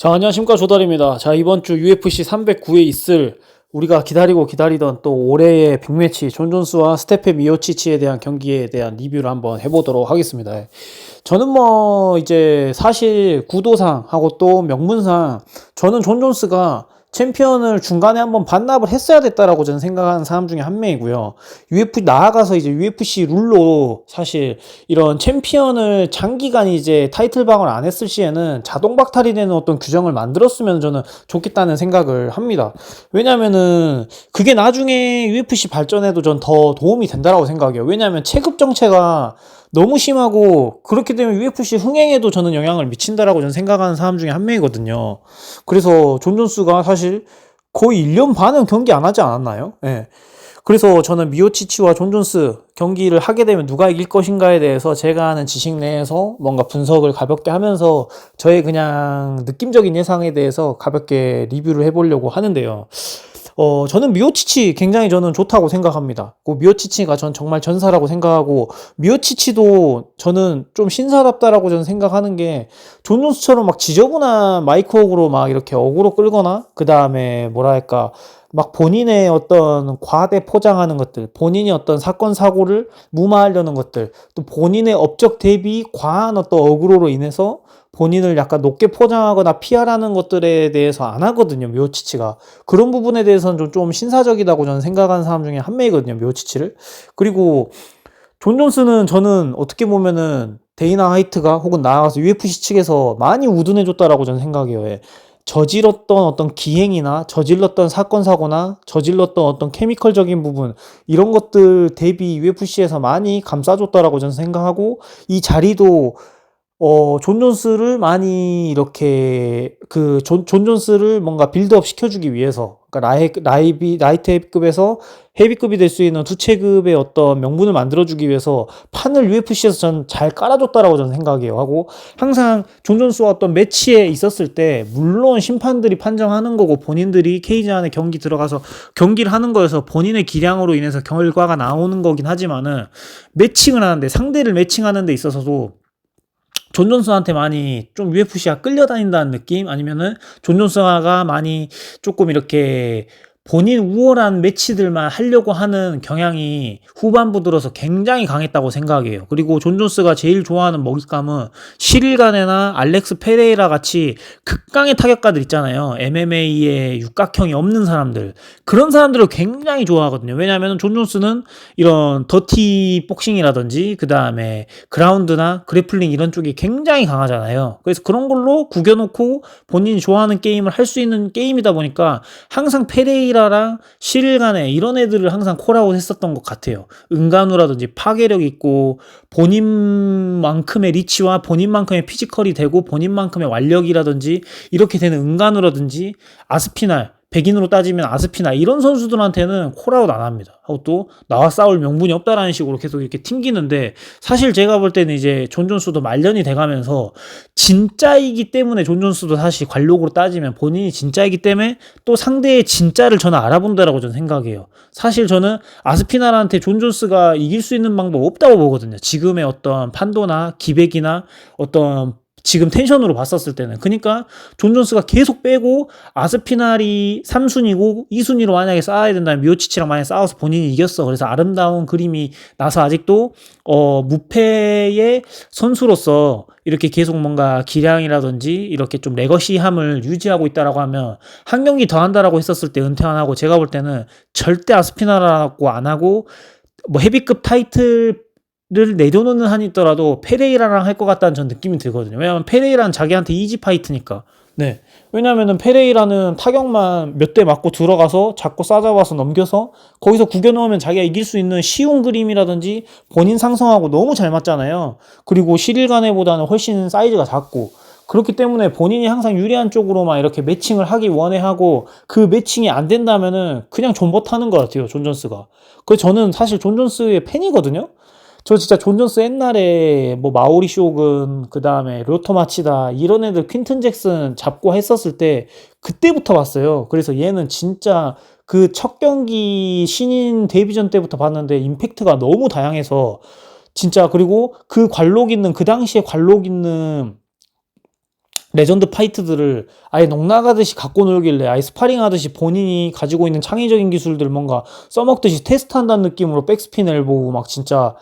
자, 안녕하십니까. 조달입니다. 자, 이번 주 UFC 309에 있을 우리가 기다리던 또 올해의 빅매치 존 존스와 스테페 미오치치에 대한 경기에 대한 리뷰를 한번 해보도록 하겠습니다. 저는 이제 사실 구도상 하고 또 명분상 저는 존 존스가 챔피언을 중간에 한번 반납을 했어야 됐다라고 저는 생각하는 사람 중에 한 명이고요. UFC 나아가서 이제 UFC 룰로 사실 이런 챔피언을 장기간 이제 타이틀방을 안 했을 시에는 자동 박탈이 되는 어떤 규정을 만들었으면 저는 좋겠다는 생각을 합니다. 왜냐면은 그게 나중에 UFC 발전에도 전 더 도움이 된다라고 생각해요. 왜냐면 체급 정체가 너무 심하고 그렇기 때문에 UFC 흥행에도 저는 영향을 미친다라고 저는 생각하는 사람 중에 한 명이거든요. 그래서 존 존스가 사실 거의 1년 반은 경기 안 하지 않았나요? 예. 그래서 저는 미오치치와 존 존스 경기를 하게 되면 누가 이길 것인가에 대해서 제가 아는 지식 내에서 뭔가 분석을 가볍게 하면서 저의 그냥 느낌적인 예상에 대해서 가볍게 리뷰를 해보려고 하는데요. 저는 미오치치 굉장히 저는 좋다고 생각합니다. 그 미오치치가 전 정말 전사라고 생각하고, 미오치치도 저는 좀 신사답다라고 저는 생각하는 게, 존 존스처럼 막 지저분한 마이크웍으로 막 이렇게 어그로 끌거나, 그 다음에 뭐랄까, 막 본인의 어떤 과대 포장하는 것들, 본인이 어떤 사건, 사고를 무마하려는 것들, 또 본인의 업적 대비 과한 어떤 어그로로 인해서 본인을 약간 높게 포장하거나 피하라는 것들에 대해서 안 하거든요, 미오치치가. 그런 부분에 대해서는 좀 신사적이다고 저는 생각하는 사람 중에 한 명이거든요, 미오치치를. 그리고 존 존스는 저는 어떻게 보면은 데이나 화이트가 혹은 나아가서 UFC 측에서 많이 우둔해줬다라고 저는 생각해요. 예. 저질렀던 어떤 기행이나 저질렀던 사건 사고나 저질렀던 어떤 케미컬적인 부분, 이런 것들 대비 UFC에서 많이 감싸줬다라고 저는 생각하고, 이 자리도 존 존스를 많이 이렇게 존 존스를 뭔가 빌드업 시켜주기 위해서, 그러니까 라이트 헤비급에서 헤비급이 될 수 있는 투체급의 어떤 명분을 만들어주기 위해서 판을 UFC에서 전 잘 깔아줬다라고 저는 생각해요. 하고 항상 존 존스와 어떤 매치에 있었을 때 물론 심판들이 판정하는 거고 본인들이 케이지 안에 경기 들어가서 경기를 하는 거여서 본인의 기량으로 인해서 결과가 나오는 거긴 하지만은, 매칭을 하는데, 상대를 매칭하는 데 있어서도 존 존스한테 많이 좀 UFC가 끌려다닌다는 느낌? 아니면은 존 존스가 많이 조금 이렇게 본인 우월한 매치들만 하려고 하는 경향이 후반부 들어서 굉장히 강했다고 생각해요. 그리고 존 존스가 제일 좋아하는 먹잇감은 시릴가네나 알렉스 페레이라 같이 극강의 타격가들 있잖아요. MMA에 육각형이 없는 사람들. 그런 사람들을 굉장히 좋아하거든요. 왜냐하면 존 존스는 이런 더티 복싱이라든지 그 다음에 그라운드나 그래플링 이런 쪽이 굉장히 강하잖아요. 그래서 그런 걸로 구겨놓고 본인이 좋아하는 게임을 할 수 있는 게임이다 보니까 항상 페레이라랑 시릴가네 이런 애들을 항상 콜아웃 했었던 것 같아요. 은간우라든지 파괴력 있고 본인만큼의 리치와 본인만큼의 피지컬이 되고 본인만큼의 완력이라든지 이렇게 되는 은간우라든지 아스피날, 백인으로 따지면 아스피나 이런 선수들한테는 콜아웃 안 합니다. 하고 또 나와 싸울 명분이 없다라는 식으로 계속 이렇게 튕기는데, 사실 제가 볼 때는 이제 존 존스도 말년이 돼가면서 진짜이기 때문에, 존 존스도 사실 관록으로 따지면 본인이 진짜이기 때문에 또 상대의 진짜를 저는 알아본다라고 저는 생각해요. 사실 저는 아스피나한테 존 존스가 이길 수 있는 방법 없다고 보거든요. 지금의 어떤 판도나 기백이나 어떤 지금 텐션으로 봤었을 때는. 그러니까 존 존스가 계속 빼고 아스피날이 3순위고 2순위로 만약에 싸워야 된다면 미오치치랑 만약에 싸워서 본인이 이겼어. 그래서 아름다운 그림이 나서 아직도 무패의 선수로서 이렇게 계속 뭔가 기량이라든지 이렇게 좀 레거시함을 유지하고 있다라고 하면, 한 경기 더 한다라고 했었을 때 은퇴 안 하고, 제가 볼 때는 절대 아스피나라고 안 하고 헤비급 타이틀 를 내려놓는 한이 있더라도 페레이라랑 할 것 같다는 전 느낌이 들거든요. 왜냐면 페레이라는 자기한테 이지 파이트니까. 네. 왜냐면은 페레이라는 타격만 몇 대 맞고 들어가서 잡고 싸잡아서 넘겨서 거기서 구겨놓으면 자기가 이길 수 있는 쉬운 그림이라든지 본인 상성하고 너무 잘 맞잖아요. 그리고 시릴가네보다는 훨씬 사이즈가 작고, 그렇기 때문에 본인이 항상 유리한 쪽으로만 이렇게 매칭을 하기 원해하고, 그 매칭이 안 된다면은 그냥 존버타는 것 같아요, 존 존스가. 그래서 저는 사실 존 존스의 팬이거든요. 저 진짜 존 존스 옛날에 뭐 마오리 쇼군, 그 다음에 료토 마치다 이런 애들, 퀸튼 잭슨 잡고 했었을 때 그때부터 봤어요. 그래서 얘는 진짜 그 첫 경기 신인 데뷔전 때부터 봤는데 임팩트가 너무 다양해서 진짜. 그리고 그 관록 있는, 그 당시에 관록 있는 레전드 파이트들을 아예 넋나가듯이 갖고 놀길래 아예 스파링 하듯이 본인이 가지고 있는 창의적인 기술들 뭔가 써먹듯이 테스트한다는 느낌으로 백스핀 엘보우 막 진짜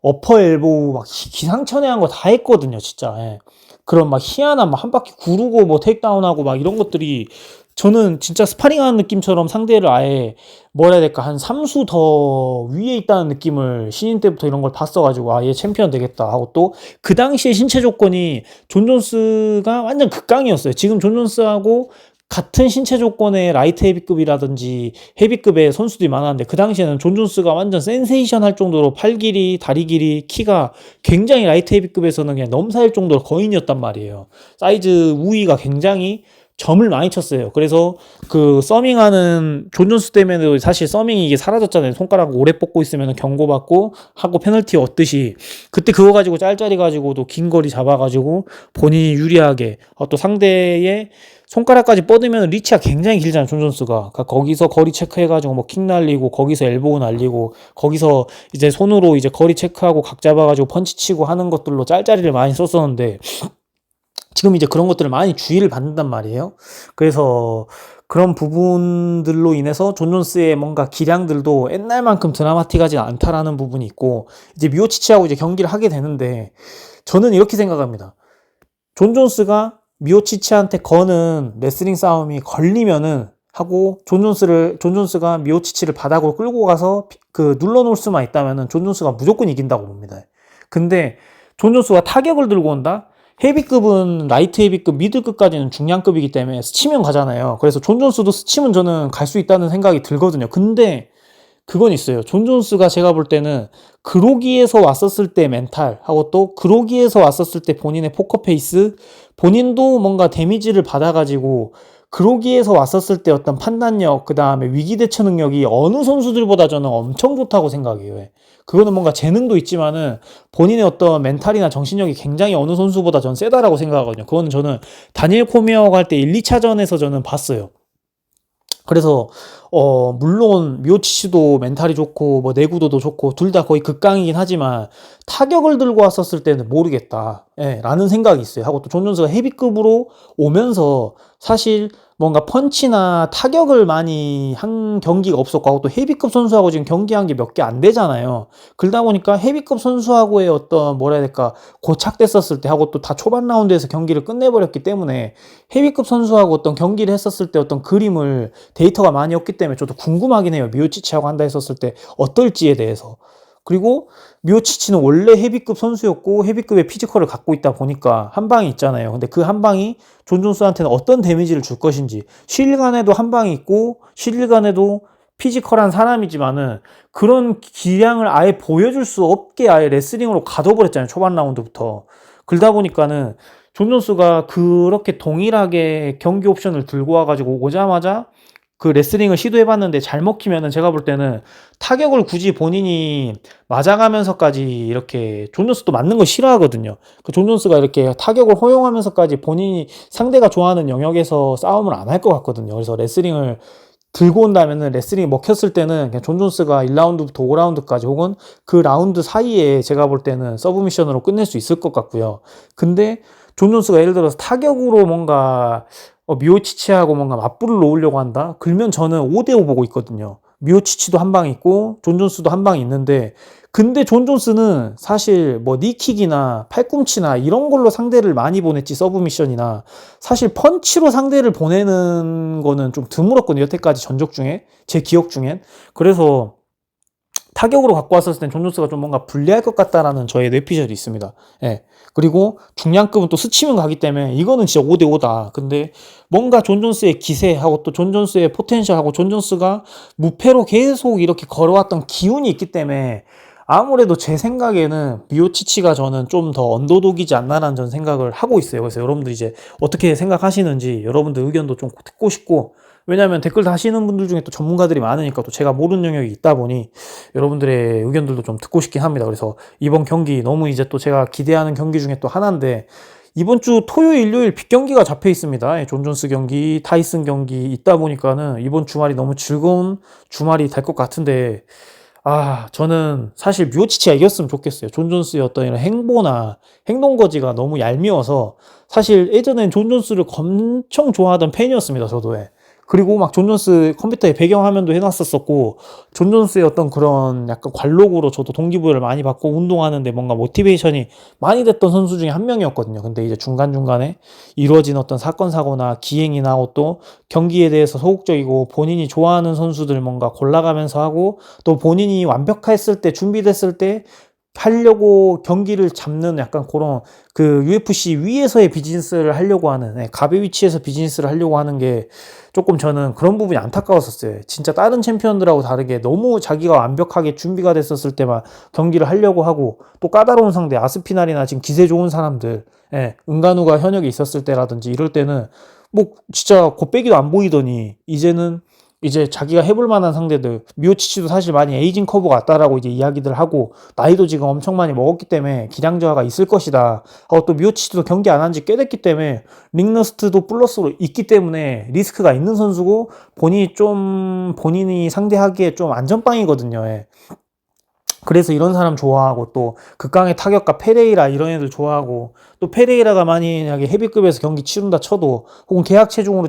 어퍼 엘보우 막 기상천외한 거 다 했거든요, 진짜. 예. 그런 막 희한한 막 한 바퀴 구르고 뭐 테이크다운하고 막 이런 것들이 저는 진짜 스파링하는 느낌처럼 상대를 아예 뭐라 해야 될까 한 3수 더 위에 있다는 느낌을 신인 때부터 이런 걸 봤어가지고 아 얘 챔피언 되겠다 하고 또 그 당시에 신체 조건이 존 존스가 완전 극강이었어요. 지금 존 존스하고 같은 신체 조건의 라이트 헤비급이라든지 헤비급의 선수들이 많았는데 그 당시에는 존 존스가 완전 센세이션 할 정도로 팔 길이, 다리 길이, 키가 굉장히 라이트 헤비급에서는 그냥 넘사일 정도로 거인이었단 말이에요. 사이즈 우위가 굉장히 점을 많이 쳤어요. 그래서 그 서밍하는 존 존스 때문에도 사실 서밍이 이게 사라졌잖아요. 손가락 오래 뻗고 있으면 경고받고 하고 페널티 얻듯이 그때 그거 가지고 짤짤이 가지고도 긴 거리 잡아가지고 본인이 유리하게 또 상대의 손가락까지 뻗으면 리치가 굉장히 길잖아요. 존 존스가 그러니까 거기서 거리 체크해가지고 뭐 킥 날리고 거기서 엘보우 날리고 거기서 이제 손으로 이제 거리 체크하고 각 잡아가지고 펀치 치고 하는 것들로 짤짤이를 많이 썼었는데 지금 이제 그런 것들을 많이 주의를 받는단 말이에요. 그래서 그런 부분들로 인해서 존 존스의 뭔가 기량들도 옛날만큼 드라마틱하지 않다라는 부분이 있고 이제 미오치치하고 이제 경기를 하게 되는데 저는 이렇게 생각합니다. 존 존스가 미오치치한테 거는 레슬링 싸움이 걸리면은 하고 존 존스가 미오치치를 바닥으로 끌고 가서 그 눌러놓을 수만 있다면은 존 존스가 무조건 이긴다고 봅니다. 근데 존 존스가 타격을 들고 온다? 헤비급은 라이트 헤비급, 미들급까지는 중량급이기 때문에 스치면 가잖아요. 그래서 존 존스도 스치면 저는 갈 수 있다는 생각이 들거든요. 근데 그건 있어요. 존 존스가 제가 볼 때는 그로기에서 왔었을 때 멘탈하고 또 그로기에서 왔었을 때 본인의 포커페이스, 본인도 뭔가 데미지를 받아가지고 그로기에서 왔었을 때 어떤 판단력, 그 다음에 위기 대처 능력이 어느 선수들보다 저는 엄청 좋다고 생각해요. 그거는 뭔가 재능도 있지만은 본인의 어떤 멘탈이나 정신력이 굉장히 어느 선수보다 전 세다라고 생각하거든요. 그거는 저는 다니엘 코미아하고 할 때 1, 2차전에서 저는 봤어요. 그래서 물론 미오치치도 멘탈이 좋고 뭐 내구도도 좋고 둘 다 거의 극강이긴 하지만 타격을 들고 왔었을 때는 모르겠다 라는 생각이 있어요. 하고 또 존 존스가 헤비급으로 오면서 사실 뭔가 펀치나 타격을 많이 한 경기가 없었고 하고 또 헤비급 선수하고 지금 경기한 게 몇 개 안 되잖아요. 그러다 보니까 헤비급 선수하고의 어떤 뭐라 해야 될까 고착됐었을 때 하고 또 다 초반 라운드에서 경기를 끝내버렸기 때문에 헤비급 선수하고 어떤 경기를 했었을 때 어떤 그림을 데이터가 많이 없기 때문에 저도 궁금하긴 해요. 미오치치하고 한다 했었을 때 어떨지에 대해서. 그리고 미오치치는 원래 헤비급 선수였고 헤비급의 피지컬을 갖고 있다 보니까 한 방이 있잖아요. 근데 그 한 방이 존 존스한테는 어떤 데미지를 줄 것인지 실일간에도 한 방이 있고 실일간에도 피지컬한 사람이지만은 그런 기량을 아예 보여줄 수 없게 아예 레슬링으로 가둬버렸잖아요. 초반 라운드부터. 그러다 보니까는 존 존스가 그렇게 동일하게 경기 옵션을 들고 와가지고 오자마자 그 레슬링을 시도해봤는데 잘 먹히면은 제가 볼 때는 타격을 굳이 본인이 맞아가면서까지 이렇게 존 존스도 맞는 거 싫어하거든요. 그 존 존스가 이렇게 타격을 허용하면서까지 본인이 상대가 좋아하는 영역에서 싸움을 안 할 것 같거든요. 그래서 레슬링을 들고 온다면은 레슬링이 먹혔을 때는 그냥 존 존스가 1라운드부터 5라운드까지 혹은 그 라운드 사이에 제가 볼 때는 서브미션으로 끝낼 수 있을 것 같고요. 근데 존 존스가 예를 들어서 타격으로 뭔가 미오치치하고 뭔가 맞불을 놓으려고 한다? 그러면 저는 5대5 보고 있거든요. 미오치치도 한 방 있고 존 존스도 한 방 있는데 근데 존 존스는 사실 뭐 니킥이나 팔꿈치나 이런 걸로 상대를 많이 보냈지 서브미션이나 사실 펀치로 상대를 보내는 거는 좀 드물었거든요. 여태까지 전적 중에 제 기억 중엔 그래서 타격으로 갖고 왔었을 땐 존 존스가 좀 뭔가 불리할 것 같다라는 저의 뇌피셜이 있습니다. 예. 그리고 중량급은 또 스치면 가기 때문에 이거는 진짜 5대5다. 근데 뭔가 존 존스의 기세하고 또 존 존스의 포텐셜하고 존 존스가 무패로 계속 이렇게 걸어왔던 기운이 있기 때문에 아무래도 제 생각에는 미오치치가 저는 좀 더 언더독이지 않나라는 전 생각을 하고 있어요. 그래서 여러분들 이제 어떻게 생각하시는지 여러분들 의견도 좀 듣고 싶고 왜냐면 댓글 다시는 분들 중에 또 전문가들이 많으니까 또 제가 모르는 영역이 있다 보니 여러분들의 의견들도 좀 듣고 싶긴 합니다. 그래서 이번 경기 너무 이제 또 제가 기대하는 경기 중에 또 하나인데 이번 주 토요일, 일요일 빅경기가 잡혀 있습니다. 존 존스 경기, 타이슨 경기 있다 보니까는 이번 주말이 너무 즐거운 주말이 될 것 같은데 저는 사실 미오치치가 이겼으면 좋겠어요. 존 존스의 어떤 이런 행보나 행동 거지가 너무 얄미워서 사실 예전엔 존 존스를 엄청 좋아하던 팬이었습니다. 저도. 예. 그리고 막 존 존스 컴퓨터에 배경화면도 해놨었었고 존 존스의 어떤 그런 약간 관록으로 저도 동기부여를 많이 받고 운동하는데 뭔가 모티베이션이 많이 됐던 선수 중에 한 명이었거든요. 근데 이제 중간중간에 이루어진 어떤 사건 사고나 기행이나 또 경기에 대해서 소극적이고 본인이 좋아하는 선수들 뭔가 골라가면서 하고 또 본인이 완벽했을 때 준비됐을 때 하려고 경기를 잡는 약간 그런 그 UFC 위에서의 비즈니스를 하려고 하는, 갑의 위치에서 비즈니스를 하려고 하는 게 조금 저는 그런 부분이 안타까웠었어요. 진짜 다른 챔피언들하고 다르게 너무 자기가 완벽하게 준비가 됐었을 때만 경기를 하려고 하고 또 까다로운 상대 아스피날이나 지금 기세 좋은 사람들, 은간우가 현역에 있었을 때라든지 이럴 때는 뭐 진짜 곱빼기도 안 보이더니 이제는 이제 자기가 해볼 만한 상대들, 미오치치도 사실 많이 에이징 커브가 왔다라고 이제 이야기들 하고 나이도 지금 엄청 많이 먹었기 때문에 기량 저하가 있을 것이다. 또 미오치치도 경기 안 한 지 꽤 됐기 때문에 링러스트도 플러스로 있기 때문에 리스크가 있는 선수고 본인이 상대하기에 좀 안전빵이거든요. 예. 그래서 이런 사람 좋아하고 또 극강의 타격가 페레이라 이런 애들 좋아하고 또 페레이라가 만약에 헤비급에서 경기 치른다 쳐도 혹은 계약 체중으로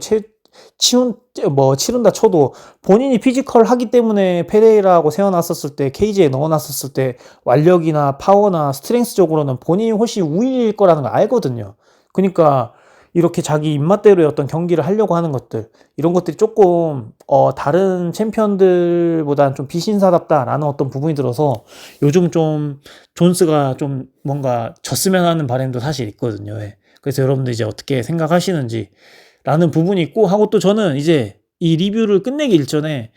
치른다 쳐도 본인이 피지컬 하기 때문에 페레이라고 세워놨었을 때 케이지에 넣어놨었을 때 완력이나 파워나 스트렝스적으로는 본인이 훨씬 우위일 거라는 걸 알거든요. 그러니까 이렇게 자기 입맛대로의 어떤 경기를 하려고 하는 것들 이런 것들이 조금 다른 챔피언들보다는 좀 비신사답다라는 어떤 부분이 들어서 요즘 좀 존스가 좀 뭔가 졌으면 하는 바람도 사실 있거든요. 예. 그래서 여러분들 이제 어떻게 생각하시는지 라는 부분이 있고 하고 또 저는 이제 이 리뷰를 끝내기 일전에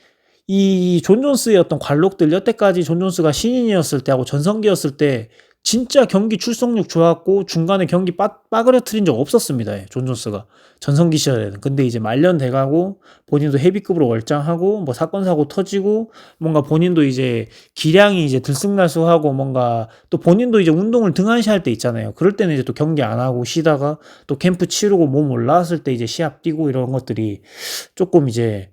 이 존 존스의 어떤 관록들 여태까지 존 존스가 신인이었을 때하고 전성기였을 때 진짜 경기 출석력 좋았고 중간에 경기 빠그려뜨린 적 없었습니다. 존 존스가 전성기 시절에는. 근데 이제 말년 돼가고 본인도 헤비급으로 월장하고 뭐 사건 사고 터지고 뭔가 본인도 이제 기량이 이제 들쑥날쑥하고 뭔가 또 본인도 이제 운동을 등한시할 때 있잖아요. 그럴 때는 이제 또 경기 안 하고 쉬다가 또 캠프 치르고 몸 올라왔을 때 이제 시합 뛰고 이런 것들이 조금 이제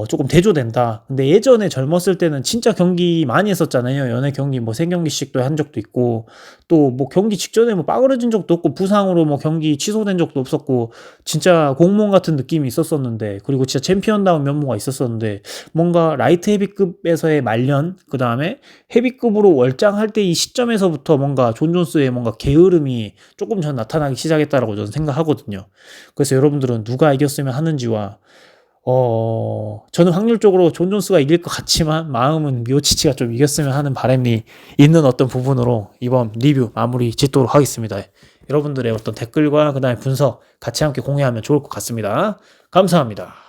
조금 대조된다. 근데 예전에 젊었을 때는 진짜 경기 많이 했었잖아요. 연애 경기 뭐 3경기씩도 한 적도 있고, 또 뭐 경기 직전에 뭐 빠그러진 적도 없고, 부상으로 뭐 경기 취소된 적도 없었고, 진짜 공무원 같은 느낌이 있었었는데, 그리고 진짜 챔피언다운 면모가 있었었는데, 뭔가 라이트 헤비급에서의 말년, 그 다음에 헤비급으로 월장할 때 이 시점에서부터 뭔가 존 존스의 뭔가 게으름이 조금 전 나타나기 시작했다라고 저는 생각하거든요. 그래서 여러분들은 누가 이겼으면 하는지와 저는 확률적으로 존 존스가 이길 것 같지만 마음은 미오치치가 좀 이겼으면 하는 바람이 있는 어떤 부분으로 이번 리뷰 마무리 짓도록 하겠습니다. 여러분들의 어떤 댓글과 그 다음에 분석 같이 함께 공유하면 좋을 것 같습니다. 감사합니다.